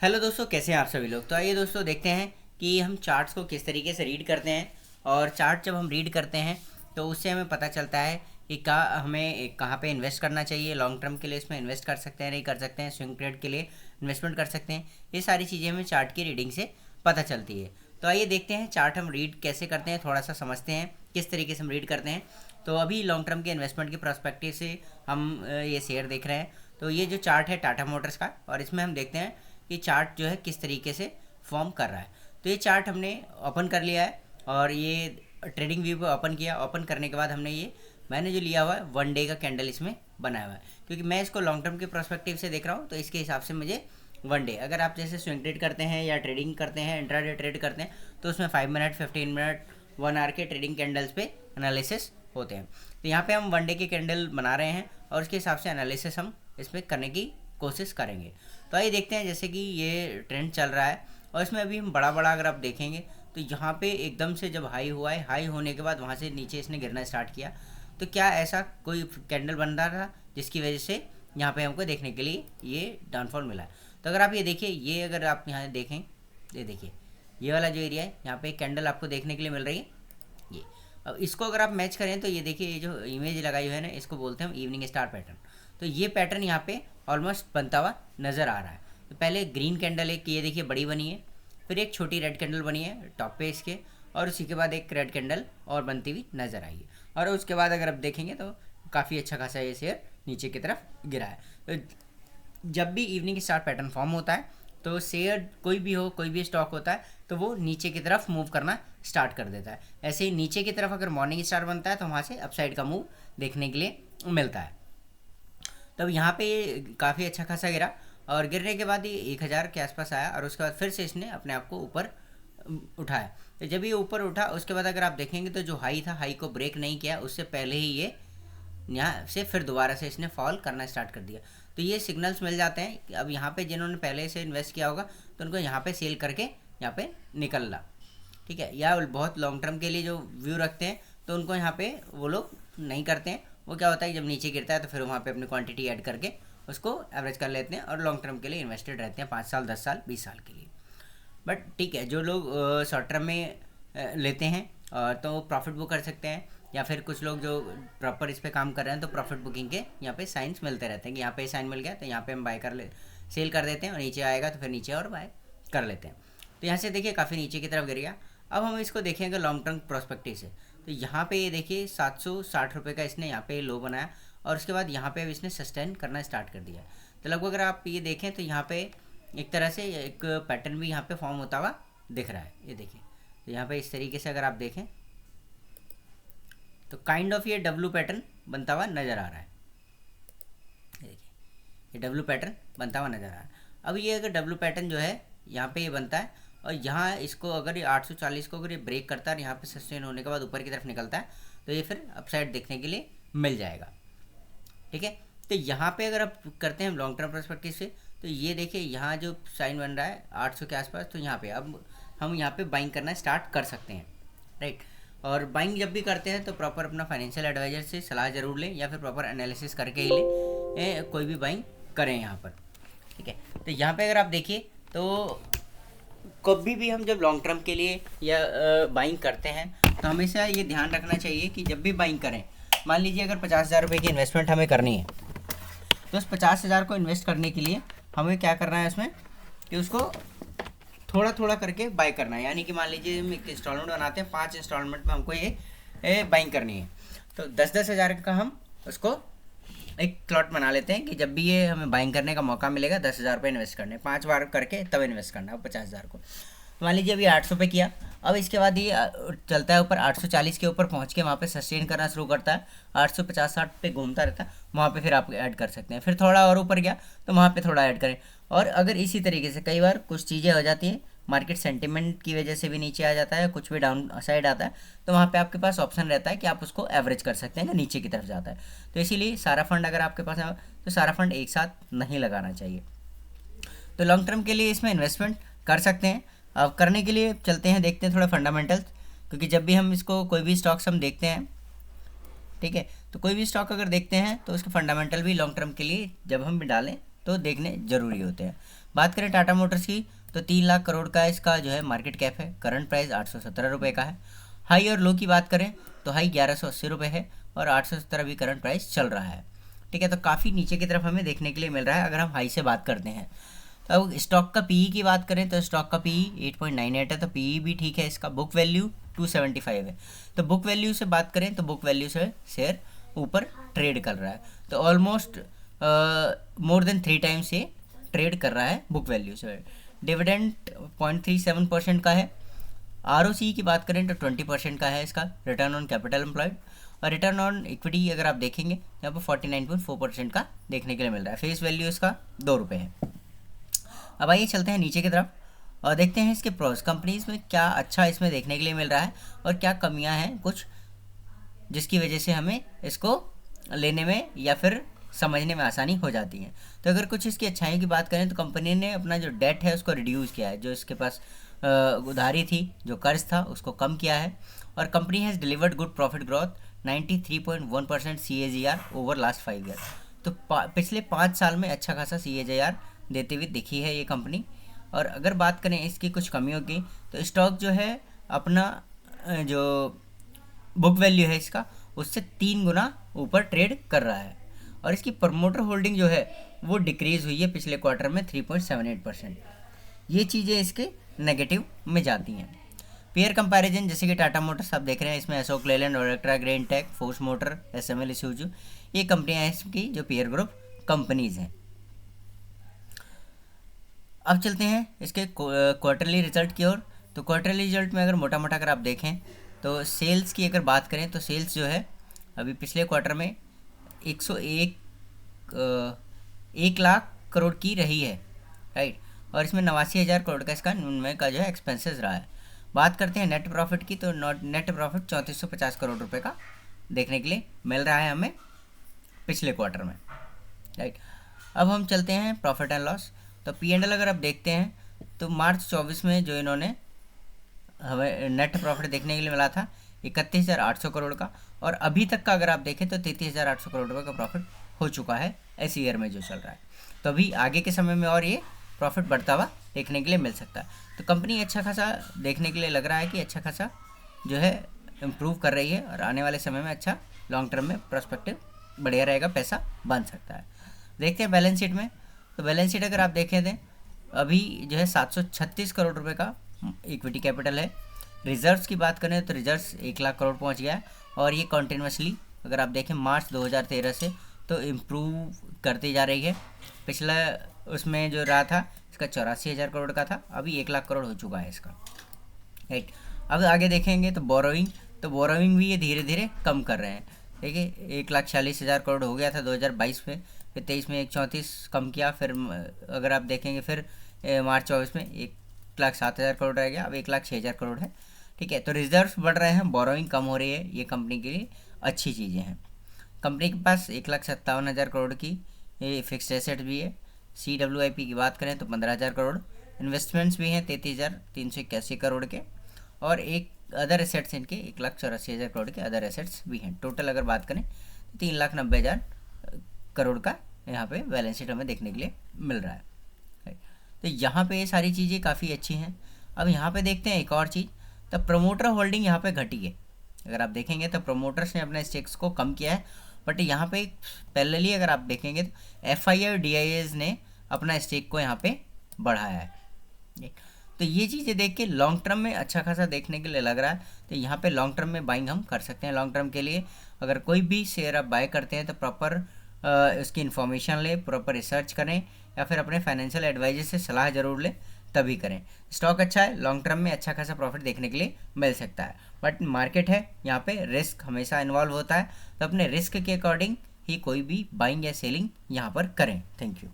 Hello दोस्तों, कैसे हैं आप सभी लोग। तो आइए दोस्तों देखते हैं कि हम चार्ट्स को किस तरीके से रीड करते हैं। और चार्ट जब हम रीड करते हैं तो उससे हमें पता चलता है कि हमें कहाँ पे इन्वेस्ट करना चाहिए। लॉन्ग टर्म के लिए इसमें इन्वेस्ट कर सकते हैं, नहीं कर सकते हैं, स्विंग ट्रेड के लिए इन्वेस्टमेंट कर सकते हैं। ये सारी चीज़ें हमें चार्ट की रीडिंग से पता चलती है। तो आइए देखते हैं चार्ट हम रीड कैसे करते हैं, थोड़ा सा समझते हैं किस तरीके से हम रीड करते हैं। तो अभी लॉन्ग टर्म के इन्वेस्टमेंट के प्रोस्पेक्टिव से हम ये शेयर देख रहे हैं। तो ये जो चार्ट है टाटा मोटर्स का, और इसमें हम देखते हैं कि चार्ट जो है किस तरीके से फॉर्म कर रहा है। तो ये चार्ट हमने ओपन कर लिया है और ये ट्रेडिंग व्यू पे ओपन किया। ओपन करने के बाद मैंने जो लिया हुआ है 1 डे का कैंडल इसमें बनाया हुआ है, क्योंकि मैं इसको लॉन्ग टर्म के प्रोस्पेक्टिव से देख रहा हूँ। तो इसके हिसाब से मुझे 1 डे, अगर आप जैसे स्विंग ट्रेड करते हैं या ट्रेडिंग करते हैं, इंट्राडे ट्रेड करते हैं, तो उसमें 5 मिनट, 15 मिनट, 1 आवर के ट्रेडिंग कैंडल्स पे एनालिसिस होते हैं। तो यहाँ पे हम 1 डे के कैंडल बना रहे हैं और उसके हिसाब से एनालिसिस हम इसमें करने की कोशिश करेंगे। तो आइए देखते हैं, जैसे कि ये ट्रेंड चल रहा है और इसमें अभी हम बड़ा बड़ा अगर आप देखेंगे तो यहाँ पे एकदम से जब हाई हुआ है, हाई होने के बाद वहाँ से नीचे इसने गिरना स्टार्ट किया। तो क्या ऐसा कोई कैंडल बन रहा था जिसकी वजह से यहाँ पे हमको देखने के लिए ये डाउनफॉल मिला है। तो अगर आप ये देखिए, ये अगर आप यहाँ देखें, ये देखिए ये वाला जो एरिया है, यहाँ पे एक कैंडल आपको देखने के लिए मिल रही है ये। अब इसको अगर आप मैच करें तो ये देखिए, ये जो इमेज लगाई हुई है ना, इसको बोलते हैं हम इवनिंग स्टार पैटर्न। तो ये पैटर्न यहाँ पे ऑलमोस्ट बनता हुआ नज़र आ रहा है। तो पहले ग्रीन कैंडल एक ये देखिए बड़ी बनी है, फिर एक छोटी रेड कैंडल बनी है टॉप पे इसके, और उसी के बाद एक रेड कैंडल और बनती हुई नज़र आई है। और उसके बाद अगर आप देखेंगे तो काफ़ी अच्छा खासा ये शेयर नीचे की तरफ गिरा है। तो जब भी इवनिंग स्टार पैटर्न फॉर्म होता है तो शेयर कोई भी हो, कोई भी स्टॉक होता है, तो वो नीचे की तरफ मूव करना स्टार्ट कर देता है। ऐसे ही नीचे की तरफ अगर मॉर्निंग स्टार बनता है तो वहाँ से अपसाइड का मूव देखने के लिए मिलता है। तब यहाँ पे ये काफ़ी अच्छा खासा गिरा और गिरने के बाद ये 1000 के आसपास आया और उसके बाद फिर से इसने अपने आप को ऊपर उठाया। तो जब ये ऊपर उठा उसके बाद अगर आप देखेंगे तो जो हाई था, हाई को ब्रेक नहीं किया, उससे पहले ही ये यहाँ से फिर दोबारा से इसने फॉल करना स्टार्ट कर दिया। तो ये सिग्नल्स मिल जाते हैं कि अब यहाँ पे जिन्होंने पहले से इन्वेस्ट किया होगा तो उनको यहाँ पे सेल करके यहाँ पे निकलना, ठीक है। या बहुत लॉन्ग टर्म के लिए जो व्यू रखते हैं तो उनको यहाँ पे वो लोग नहीं करते हैं। वो क्या होता है, जब नीचे गिरता है तो फिर वहाँ पे अपनी क्वांटिटी ऐड करके उसको एवरेज कर लेते हैं और लॉन्ग टर्म के लिए इन्वेस्टेड रहते हैं 5 साल, 10 साल, 20 साल के लिए। बट ठीक है, जो लोग शॉर्ट टर्म में लेते हैं तो प्रॉफिट बुक कर सकते हैं, या फिर कुछ लोग जो प्रॉपर इस पर काम कर रहे हैं तो प्रॉफिट बुकिंग के यहाँ पे साइंस मिलते रहते हैं कि यहाँ पे साइन मिल गया तो यहाँ पे हम बाय कर ले, सेल कर देते हैं, और नीचे आएगा तो फिर नीचे और बाय कर लेते हैं। तो यहाँ से देखिए काफ़ी नीचे की तरफ गिर गया। अब हम इसको देखेंगे लॉन्ग टर्म प्रोस्पेक्टिव से। तो यहाँ पे ये देखिए 760 रुपये का इसने यहाँ पे लो बनाया और उसके बाद यहाँ पे अब इसने सस्टेन करना स्टार्ट कर दिया। तो लगभग अगर आप ये देखें तो यहाँ पे एक तरह से एक पैटर्न भी यहाँ पे फॉर्म होता हुआ दिख रहा है, ये देखिए। तो यहाँ पे इस तरीके से अगर आप देखें तो काइंड ऑफ ये डब्लू पैटर्न बनता हुआ नज़र आ रहा है, ये देखिए ये डब्लू पैटर्न बनता हुआ नज़र आ रहा है। अब ये अगर डब्लू पैटर्न जो है यहाँ पे ये बनता है और यहाँ इसको अगर ये 840 को अगर ये ब्रेक करता है और यहाँ पे सस्टेन होने के बाद ऊपर की तरफ निकलता है तो ये फिर अपसाइड देखने के लिए मिल जाएगा, ठीक है। तो यहाँ पे अगर आप करते हैं लॉन्ग टर्म पर्सपेक्टिव से तो ये देखिए यहाँ जो साइन बन रहा है 800 के आसपास, तो यहाँ पे अब हम यहाँ पे बाइंग करना स्टार्ट कर सकते हैं, राइट। और बाइंग जब भी करते हैं तो प्रॉपर अपना फाइनेंशियल एडवाइजर से सलाह ज़रूर लें या फिर प्रॉपर एनालिसिस करके ही लें, कोई भी बाइंग करें यहाँ पर, ठीक है। तो यहाँ पे अगर आप देखिए तो कभी भी हम जब लॉन्ग टर्म के लिए या बाइंग करते हैं तो हमेशा ये ध्यान रखना चाहिए कि जब भी बाइंग करें, मान लीजिए अगर 50,000 रुपये की इन्वेस्टमेंट हमें करनी है तो उस 50,000 को इन्वेस्ट करने के लिए हमें क्या करना है उसमें कि उसको थोड़ा थोड़ा करके बाय करना है। यानी कि मान लीजिए हम एक इंस्टॉलमेंट बनाते हैं, 5 इंस्टॉलमेंट में हमको ये बाइंग करनी है। तो 10-10 हज़ार का हम उसको एक प्लॉट बना लेते हैं कि जब भी ये हमें बाइंग करने का मौका मिलेगा 10,000 रुपये इन्वेस्ट करने, 5 बार करके तब इन्वेस्ट करना है 50,000 को। मान लीजिए अभी 800 पे किया, अब इसके बाद ये चलता है ऊपर 840 के ऊपर पहुंच के वहाँ पे सस्टेन करना शुरू करता है, 850-60 पे घूमता रहता है, वहाँ पे फिर आप ऐड कर सकते हैं। फिर थोड़ा और ऊपर गया तो वहाँ पे थोड़ा ऐड करें। और अगर इसी तरीके से कई बार कुछ चीज़ें हो जाती हैं, मार्केट सेंटिमेंट की वजह से भी नीचे आ जाता है, कुछ भी डाउन साइड आता है, तो वहाँ पे आपके पास ऑप्शन रहता है कि आप उसको एवरेज कर सकते हैं कि नीचे की तरफ जाता है। तो इसीलिए सारा फंड अगर आपके पास है तो सारा फंड एक साथ नहीं लगाना चाहिए। तो लॉन्ग टर्म के लिए इसमें इन्वेस्टमेंट कर सकते हैं। अब करने के लिए चलते हैं, देखते हैं थोड़ा फंडामेंटल्स, क्योंकि जब भी हम इसको कोई भी स्टॉक्स हम देखते हैं, ठीक है, तो कोई भी स्टॉक अगर देखते हैं तो उसके फंडामेंटल भी लॉन्ग टर्म के लिए जब हम डालें तो देखने ज़रूरी होते हैं। बात करें टाटा मोटर्स की तो 3 लाख करोड़ का इसका जो है मार्केट कैप है, करंट प्राइस 817 रुपये का है। हाई और लो की बात करें तो हाई 1180 रुपये है और 817 भी करंट प्राइस चल रहा है। ठीक है, तो काफ़ी नीचे की तरफ हमें देखने के लिए मिल रहा है अगर हम हाई से बात करते हैं। तो अब स्टॉक का पीई की बात करें तो स्टॉक का पीई 8.98 है, तो पीई भी ठीक है इसका। बुक वैल्यू 275 है, तो बुक वैल्यू से बात करें तो बुक वैल्यू से शेयर ऊपर ट्रेड कर रहा है, तो ऑलमोस्ट मोर देन 3 टाइम्स ये ट्रेड कर रहा है बुक वैल्यू से। डिविडेंड 0.37% का है। आरओसी की बात करें तो 20% का है इसका। रिटर्न ऑन कैपिटल एम्प्लॉयड और रिटर्न ऑन इक्विटी अगर आप देखेंगे यहाँ पर 49.4% का देखने के लिए मिल रहा है। फेस वैल्यू इसका 2 रुपये है। अब आइए चलते हैं नीचे की तरफ और देखते हैं इसके प्रोस, कंपनीज में क्या अच्छा इसमें देखने के लिए मिल रहा है और क्या कमियां हैं कुछ जिसकी वजह से हमें इसको लेने में या फिर समझने में आसानी हो जाती है। तो अगर कुछ इसकी अच्छाइयों की बात करें तो कंपनी ने अपना जो डेट है उसको रिड्यूस किया है, जो इसके पास उधारी थी, जो कर्ज था उसको कम किया है। और company has delivered good profit growth 93.1% CAGR over last 5 year. तो पिछले 5 साल में अच्छा खासा CAGR देते हुए दिखी है ये कंपनी। और अगर बात करें इसकी कुछ कमियों की तो स्टॉक जो है अपना जो बुक वैल्यू है इसका उससे 3 गुना ऊपर ट्रेड कर रहा है। और इसकी प्रमोटर होल्डिंग जो है वो डिक्रीज़ हुई है पिछले क्वार्टर में 3.78%। ये चीज़ें इसके नेगेटिव में जाती हैं। पेयर कंपैरिजन जैसे कि टाटा मोटर्स आप देख रहे हैं, इसमें अशोक लेलैंड, ओरेक्ट्रा, ग्रेन टेक, फोर्स मोटर, SML, इसूजू, ये कंपनियां हैं इसकी जो पेयर ग्रुप कंपनीज हैं। अब चलते हैं इसके क्वार्टरली रिजल्ट की ओर। तो क्वार्टरली रिजल्ट में अगर मोटा मोटा अगर आप देखें तो सेल्स की अगर बात करें तो सेल्स जो है अभी पिछले क्वार्टर में 1 लाख करोड़ की रही है, राइट। और इसमें 89,000 करोड़ का इसका उनमें का जो है एक्सपेंसेस रहा है। बात करते हैं नेट प्रॉफिट की तो नेट प्रॉफिट 3450 करोड़ रुपए का देखने के लिए मिल रहा है हमें पिछले क्वार्टर में, राइट। अब हम चलते हैं प्रॉफिट एंड लॉस। तो P&L अगर आप देखते हैं तो मार्च 24 में जो इन्होंने हमें नेट प्रॉफिट देखने के लिए मिला था 31,800 करोड़ का, और अभी तक का अगर आप देखें तो 33,800 करोड़ रुपये का प्रॉफिट हो चुका है इस ईयर में जो चल रहा है। तो अभी आगे के समय में और ये प्रॉफिट बढ़ता हुआ देखने के लिए मिल सकता है। तो कंपनी अच्छा खासा देखने के लिए लग रहा है कि अच्छा खासा जो है इम्प्रूव कर रही है और आने वाले समय में अच्छा लॉन्ग टर्म में प्रोस्पेक्टिव बढ़िया रहेगा, पैसा बन सकता है। देखते हैं बैलेंस शीट में। तो बैलेंस शीट अगर आप देखें थे अभी जो है 736 करोड़ रुपए का इक्विटी कैपिटल है। रिजर्व्स की बात करें तो रिजर्व्स 1 लाख करोड़ पहुंच गया है और ये कॉन्टिन्यूसली अगर आप देखें मार्च 2013 से तो इम्प्रूव करती जा रही है। पिछला उसमें जो रहा था इसका 84,000 करोड़ का था, अभी 1 लाख करोड़ हो चुका है इसका, राइट। अब आगे देखेंगे तो बोरोइंग भी ये धीरे धीरे कम कर रहे हैं। देखिए 1,40,000 करोड़ हो गया था 2022 में, फिर 23 में 134 कम किया, फिर अगर आप देखेंगे फिर मार्च 24 में 1,07,000 करोड़ रह गया, अब 1,06,000 करोड़ है, ठीक है। तो रिजर्व्स बढ़ रहे हैं, बोरोइंग कम हो रही है, ये कंपनी के लिए अच्छी चीज़ें हैं। कंपनी के पास 1,57,000 करोड़ की फिक्स्ड एसेट भी है। CWIP की बात करें तो 15,000 करोड़, इन्वेस्टमेंट्स भी हैं 33,381 करोड़ के, और एक अदर एसेट्स इनके 1,84,000 करोड़ के अदर एसेट्स भी हैं। टोटल अगर बात करें तो 3,90,000 करोड़ का यहाँ पे बैलेंस शीट हमें देखने के लिए मिल रहा है। तो यहाँ पे ये सारी चीज़ें काफ़ी अच्छी हैं। अब यहाँ पे देखते हैं एक और चीज़, तो प्रमोटर होल्डिंग यहाँ पे घटी है। अगर आप देखेंगे तो प्रमोटर्स ने अपने स्टेक्स को कम किया है, बट यहाँ पे पैरेलली अगर आप देखेंगे तो FI और DIAs ने अपना स्टेक को यहाँ पे बढ़ाया है। तो ये चीज़ें देख के लॉन्ग टर्म में अच्छा खासा देखने के लिए लग रहा है। तो यहाँ पे लॉन्ग टर्म में बाइंग हम कर सकते हैं। लॉन्ग टर्म के लिए अगर कोई भी शेयर आप बाय करते हैं तो प्रॉपर उसकी इन्फॉर्मेशन लें, प्रॉपर रिसर्च करें, या फिर अपने फाइनेंशियल एडवाइजर से सलाह ज़रूर लें, तभी करें। स्टॉक अच्छा है, लॉन्ग टर्म में अच्छा खासा प्रॉफिट देखने के लिए मिल सकता है, बट मार्केट है यहाँ पे रिस्क हमेशा इन्वॉल्व होता है, तो अपने रिस्क के अकॉर्डिंग ही कोई भी बाइंग या सेलिंग यहाँ पर करें। Thank you.